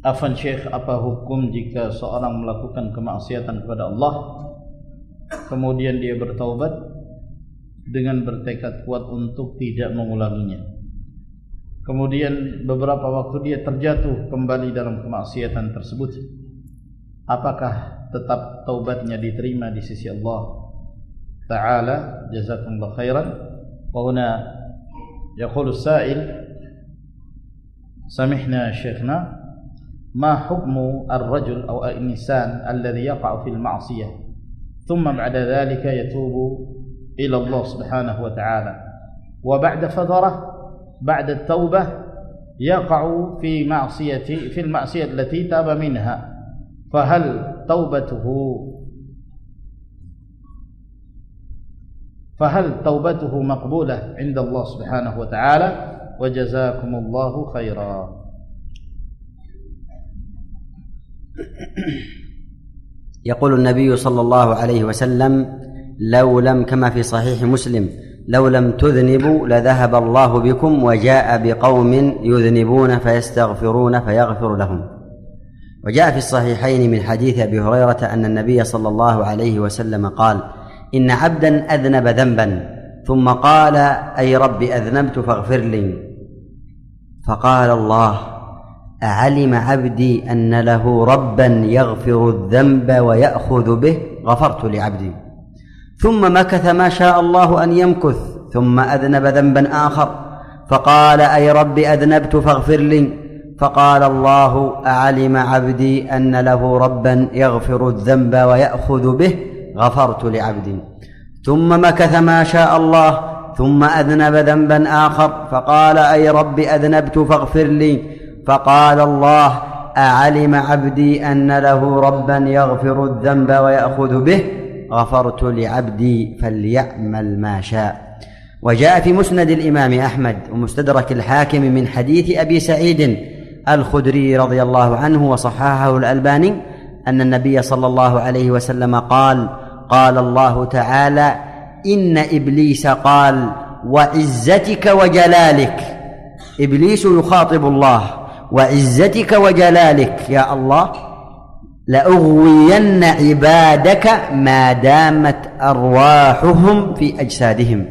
Afan Syekh, apa hukum jika seorang melakukan kemaksiatan kepada Allah kemudian dia bertaubat dengan bertekad kuat untuk tidak mengulanginya, kemudian beberapa waktu dia terjatuh kembali dalam kemaksiatan tersebut, apakah tetap taubatnya diterima di sisi Allah Ta'ala? Jazakumullah khairan. Wa huna yaqulu as-sa'il, samihna syekhna, ما حكم الرجل أو الإنسان الذي يقع في المعصية ثم بعد ذلك يتوب إلى الله سبحانه وتعالى وبعد فترة بعد التوبة يقع في المعصية التي تاب منها، فهل توبته مقبولة عند الله سبحانه وتعالى؟ وجزاكم الله خيرا. يقول النبي صلى الله عليه وسلم: لو لم، كما في صحيح مسلم، لو لم تذنبوا لذهب الله بكم وجاء بقوم يذنبون فيستغفرون فيغفر لهم. وجاء في الصحيحين من حديث أبي هريرة أن النبي صلى الله عليه وسلم قال: إن عبدا أذنب ذنبا ثم قال: أي رب أذنبت فاغفر لي، فقال الله: أعلم عبدي أن له ربا يغفر الذنب ويأخذ به، غفرت لعبدي. ثم مكث ما شاء الله أن يمكث ثم أذنب ذنبا آخر فقال: أي رب أذنبت فاغفر لي، فقال الله: أعلم عبدي أن له ربا يغفر الذنب ويأخذ به، غفرت لعبدي. ثم مكث ما شاء الله ثم أذنب ذنبا آخر فقال: أي رب أذنبت فاغفر لي، فقال الله: أعلم عبدي أن له ربا يغفر الذنب ويأخذ به، غفرت لعبدي فليعمل ما شاء. وجاء في مسند الإمام أحمد ومستدرك الحاكم من حديث أبي سعيد الخدري رضي الله عنه وصححه الألباني أن النبي صلى الله عليه وسلم قال: قال الله تعالى: إن إبليس قال: وعزتك وجلالك. إبليس يخاطب الله: وعزتك وجلالك يا الله لأغوين عبادك ما دامت أرواحهم في أجسادهم.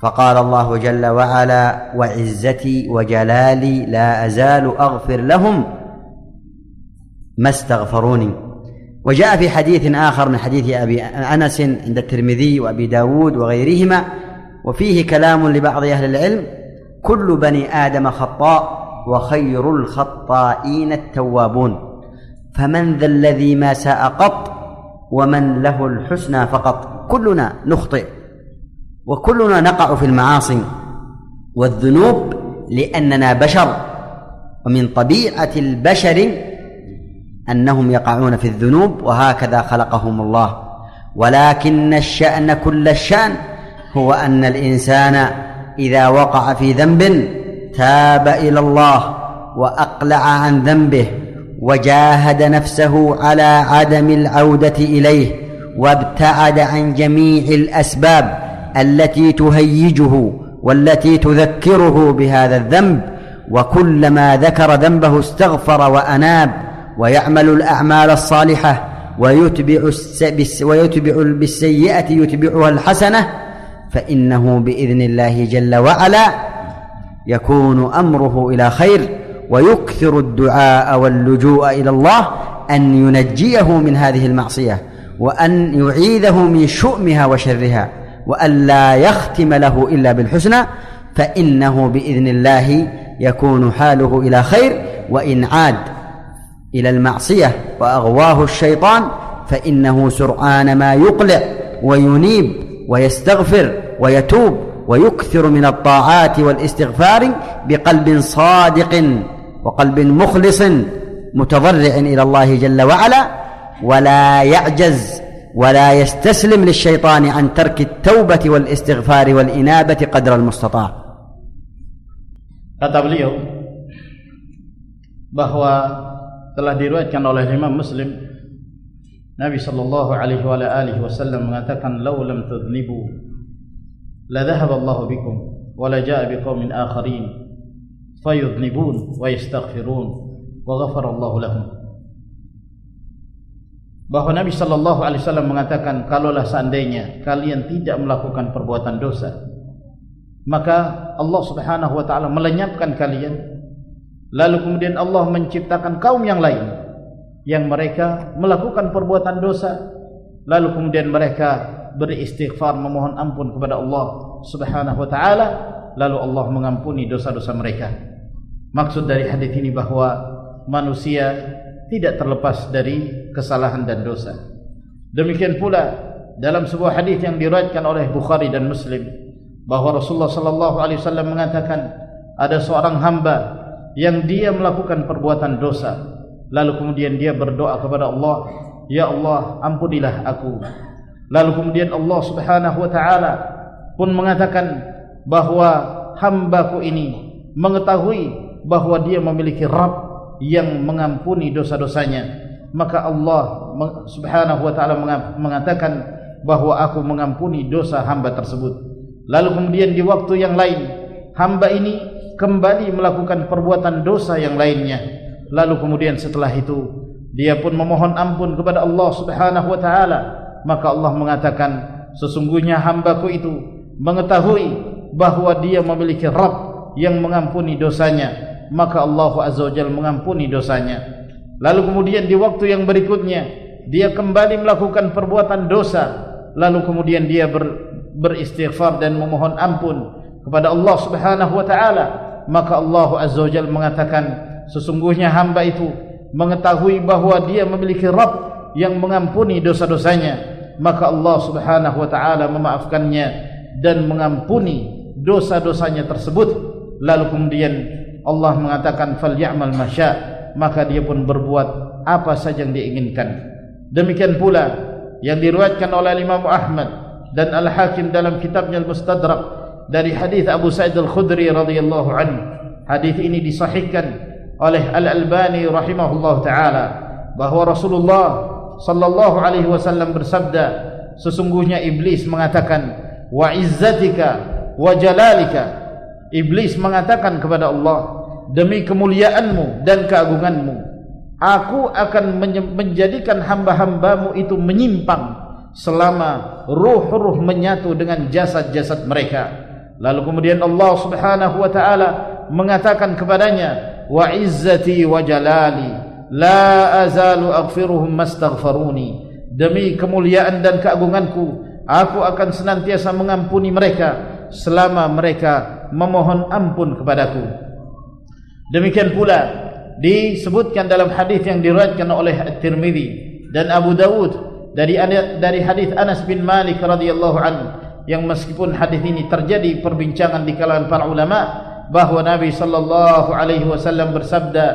فقال الله جل وعلا: وعزتي وجلالي لا أزال أغفر لهم ما استغفروني. وجاء في حديث آخر من حديث أبي أنس عند الترمذي وأبي داود وغيرهما وفيه كلام لبعض أهل العلم: كل بني آدم خطاء وخير الخطائين التوابون، فمن ذا الذي ما ساء قط ومن له الحسنى فقط. كلنا نخطئ وكلنا نقع في المعاصي والذنوب لأننا بشر، ومن طبيعة البشر أنهم يقعون في الذنوب، وهكذا خلقهم الله. ولكن الشأن كل الشأن هو أن الإنسان إذا وقع في ذنب تاب إلى الله وأقلع عن ذنبه وجاهد نفسه على عدم العودة إليه وابتعد عن جميع الأسباب التي تهيجه والتي تذكره بهذا الذنب، وكلما ذكر ذنبه استغفر وأناب ويعمل الأعمال الصالحة ويتبع بالسيئة يتبعها الحسنة، فإنه بإذن الله جل وعلا يكون أمره إلى خير، ويكثر الدعاء واللجوء إلى الله أن ينجيه من هذه المعصية وأن يعيذه من شؤمها وشرها، وأن لا يختم له إلا بالحسنى، فإنه بإذن الله يكون حاله إلى خير. وإن عاد إلى المعصية وأغواه الشيطان فإنه سرعان ما يقلع وينيب ويستغفر ويتوب ويكثر من الطاعات والاستغفار بقلب صادق وقلب مخلص متضرع إلى الله جل وعلا، ولا يعجز ولا يستسلم للشيطان عن ترك التوبة والاستغفار والإنابة قدر المستطاع. Kata beliau bahwa telah diriwayatkan oleh Imam Muslim, Nabi sallallahu alaihi wasallam mengatakan, "Law lam tudhnibu la dhahaba Allah bikum wa la jaa biqaumin akharin fayudhnibun wa yastaghfirun wa ghafarallahu lahum. Bahwa Nabi sallallahu alaihi wasallam mengatakan, kalaulah seandainya kalian tidak melakukan perbuatan dosa, maka Allah Subhanahu wa taala melenyapkan kalian, lalu kemudian Allah menciptakan kaum yang lain yang mereka melakukan perbuatan dosa, lalu kemudian mereka beristighfar memohon ampun kepada Allah Subhanahu wa taala, lalu Allah mengampuni dosa-dosa mereka. Maksud dari hadis ini bahwa manusia tidak terlepas dari kesalahan dan dosa. Demikian pula dalam sebuah hadis yang diriwayatkan oleh Bukhari dan Muslim, bahwa Rasulullah sallallahu alaihi wasallam mengatakan, ada seorang hamba yang dia melakukan perbuatan dosa, lalu kemudian dia berdoa kepada Allah, ya Allah, ampunilah aku. Lalu kemudian Allah Subhanahu wa taala pun mengatakan bahwa hambaku ini mengetahui bahwa dia memiliki Rabb yang mengampuni dosa-dosanya, maka Allah Subhanahu wa taala mengatakan bahwa aku mengampuni dosa hamba tersebut. Lalu kemudian di waktu yang lain hamba ini kembali melakukan perbuatan dosa yang lainnya, lalu kemudian setelah itu dia pun memohon ampun kepada Allah Subhanahu wa taala, maka Allah mengatakan, sesungguhnya hambaku itu mengetahui bahwa dia memiliki Rabb yang mengampuni dosanya, maka Allah Azza wa Jalla mengampuni dosanya. Lalu kemudian di waktu yang berikutnya dia kembali melakukan perbuatan dosa, lalu kemudian dia beristighfar dan memohon ampun kepada Allah Subhanahu wa taala, maka Allah Azza wa Jalla mengatakan, sesungguhnya hamba itu mengetahui bahwa dia memiliki Rabb yang mengampuni dosa-dosanya, maka Allah Subhanahu wa taala memaafkannya dan mengampuni dosa-dosanya tersebut. Lalu kemudian Allah mengatakan, falyamal masya, maka dia pun berbuat apa saja yang diinginkan. Demikian pula yang diriwayatkan oleh Imam Ahmad dan Al-Hakim dalam kitabnya Al-Mustadrak dari hadis Abu Sa'id Al-Khudri radhiyallahu anhu. Hadis ini disahihkan oleh Al-Albani rahimahullah taala, bahwa Rasulullah sallallahu alaihi wasallam bersabda, sesungguhnya iblis mengatakan, wa izzatika wa jalalika, iblis mengatakan kepada Allah, demi kemuliaanmu dan keagunganmu, aku akan menjadikan hamba-hambamu itu menyimpang selama ruh-ruh menyatu dengan jasad-jasad mereka. Lalu kemudian Allah Subhanahu wa taala mengatakan kepadanya, wa izzati wa jalali la azalu aghfiruhum mastaghfaruni, demi kemuliaan dan keagunganku, aku akan senantiasa mengampuni mereka selama mereka memohon ampun kepadaku. Demikian pula disebutkan dalam hadis yang diriwayatkan oleh At-Tirmidzi dan Abu Dawud dari hadis Anas bin Malik radhiyallahu anhu, yang meskipun hadis ini terjadi perbincangan di kalangan para ulama, bahwa Nabi sallallahu alaihi wasallam bersabda,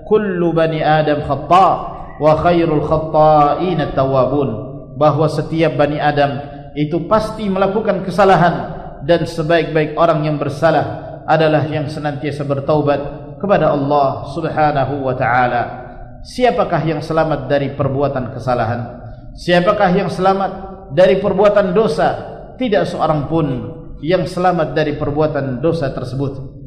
kullu bani Adam khata wa khairul khata'in at-tawwabun, bahwa setiap bani Adam itu pasti melakukan kesalahan, dan sebaik-baik orang yang bersalah adalah yang senantiasa bertaubat kepada Allah Subhanahu wa taala. Siapakah yang selamat dari perbuatan kesalahan? Siapakah yang selamat dari perbuatan dosa? Tidak seorang pun yang selamat dari perbuatan dosa tersebut.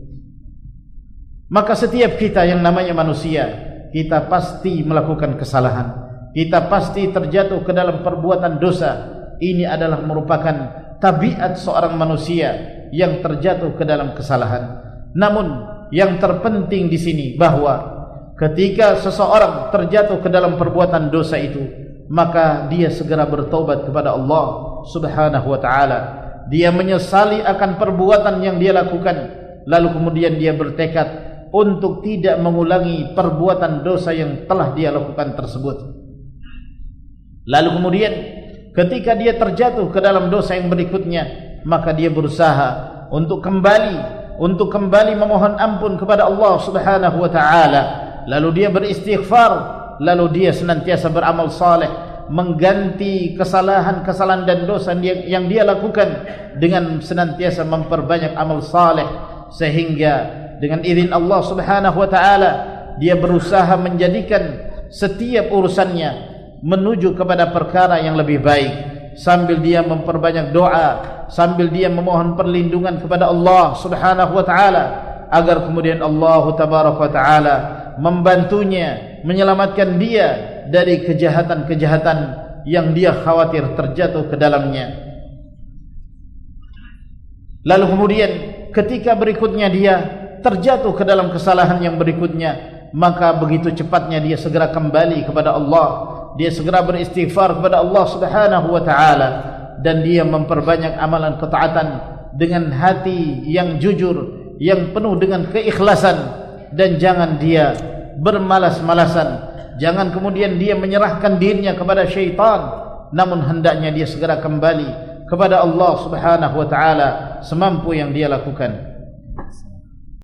Maka setiap kita yang namanya manusia, kita pasti melakukan kesalahan, kita pasti terjatuh ke dalam perbuatan dosa. Ini adalah merupakan tabiat seorang manusia yang terjatuh ke dalam kesalahan. Namun yang terpenting di sini bahwa ketika seseorang terjatuh ke dalam perbuatan dosa itu, maka dia segera bertaubat kepada Allah Subhanahu wa taala. Dia menyesali akan perbuatan yang dia lakukan, lalu kemudian dia bertekad untuk tidak mengulangi perbuatan dosa yang telah dia lakukan tersebut. Lalu kemudian ketika dia terjatuh ke dalam dosa yang berikutnya, maka dia berusaha untuk kembali memohon ampun kepada Allah Subhanahu wa taala. Lalu dia beristighfar, lalu dia senantiasa beramal saleh, mengganti kesalahan-kesalahan dan dosa yang dia lakukan dengan senantiasa memperbanyak amal saleh, sehingga dengan izin Allah Subhanahu wa taala dia berusaha menjadikan setiap urusannya menuju kepada perkara yang lebih baik, sambil dia memperbanyak doa, sambil dia memohon perlindungan kepada Allah Subhanahu wa taala, agar kemudian Allah tabaraka wa taala membantunya, menyelamatkan dia dari kejahatan-kejahatan yang dia khawatir terjatuh ke dalamnya. Lalu kemudian ketika berikutnya dia terjatuh ke dalam kesalahan yang berikutnya, maka begitu cepatnya dia segera kembali kepada Allah, dia segera beristighfar kepada Allah Subhanahu wa taala, dan dia memperbanyak amalan ketaatan dengan hati yang jujur, yang penuh dengan keikhlasan, dan jangan dia bermalas-malasan, jangan kemudian dia menyerahkan dirinya kepada syaitan, namun hendaknya dia segera kembali kepada Allah Subhanahu wa taala semampu yang dia lakukan.